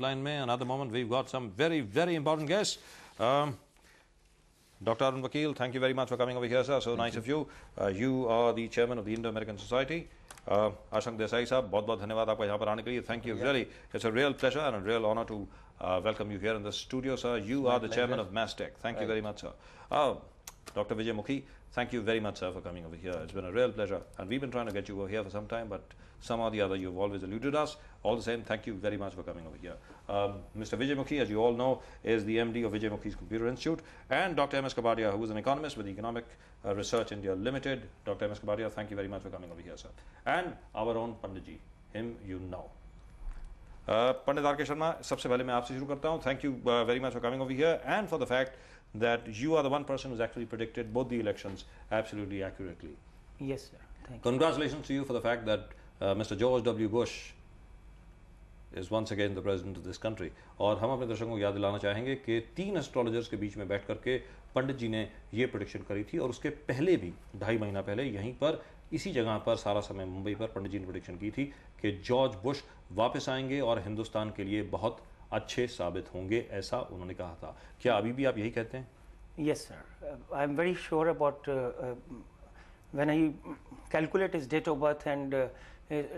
line mein. Another moment, we've got some very, very important guests. Dr. Arun Vakil, thank you very much for coming over here, sir. So nice of you. You are the chairman of the Indo-American Society. Ashank Desai sahab, बहुत-बहुत धन्यवाद आपका यहाँ पर आने के लिए. Thank you. Really, it's a real pleasure and a real honor to welcome you here in the studio, sir. You are the chairman of Mastech. Thank you very much, sir. Dr. Vijay Mukhi, thank you very much, sir, for coming over here. It's been a real pleasure. And we've been trying to get you over here for some time, but somehow or the other, you've always eluded us. All the same, thank you very much for coming over here. Mr. Vijay Mukhi, as you all know, is the MD of Vijay Mukhi's Computer Institute, and Dr. M.S. Kabadia, who is an economist with Economic Research India Limited. Dr. M.S. Kabadia, thank you very much for coming over here, sir. And our own Panditji, him you know. Pandit R.K. Sharma, सबसे पहले मैं आपसे शुरू करता हूँ. Thank you very much for coming over here and for the fact that you are the one person who's actually predicted both the elections absolutely accurately. Yes, sir. Thank you. Congratulations to you for the fact that Mr. George W. Bush is once again the president of this country. और हम अपने दर्शकों को याद दिलाना चाहेंगे कि 3 astrologers के बीच में बैठ करके पंडित जी ने ये प्रेडिक्शन करी थी और उसके पहले भी 2.5 महीना पहले यहीं पर इसी जगह पर सारा समय मुंबई पर पंडित जी ने प्रेडिक्शन की थी कि जॉर्ज बुश वापस आएंगे और हिंदुस्तान के लिए बहुत अच्छे साबित होंगे, ऐसा उन्होंने कहा था. क्या अभी भी आप यही कहते हैं? Yes, sir. I am very sure about when I calculate his date of birth and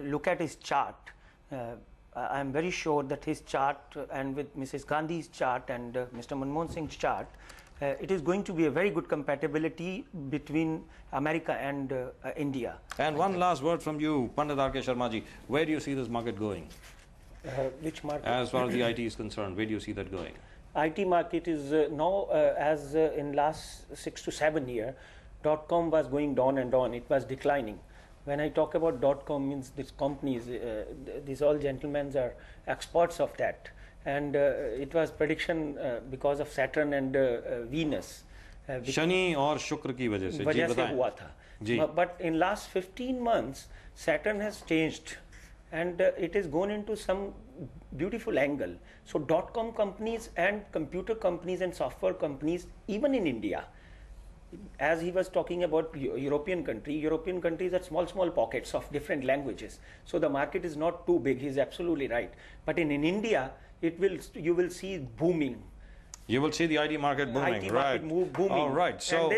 look at his chart. I am very sure that his chart and with Mrs. Gandhi's chart and Mr. Manmohan Singh's chart, it is going to be a very good compatibility between America and India. And one last word from you, Pandit R.K. Sharma ji. Where do you see this market going? Which market? As far as the IT is concerned, where do you see that going? IT market is now, as in last 6 to 7 years, .com was going down and down. It was declining. When I talk about .com, means these companies, these all gentlemen are experts of that. And it was prediction because of Saturn and Venus. Shani और शुक्र की वजह से जी बताएं. हुआ था. But in last 15 months, Saturn has changed. And it has gone into some beautiful angle. So .com companies and computer companies and software companies, even in India, as he was talking about European countries are small pockets of different languages. So the market is not too big. He's absolutely right. But in India, you will see booming. You will see the IT market booming, IT right? market booming. All right. So.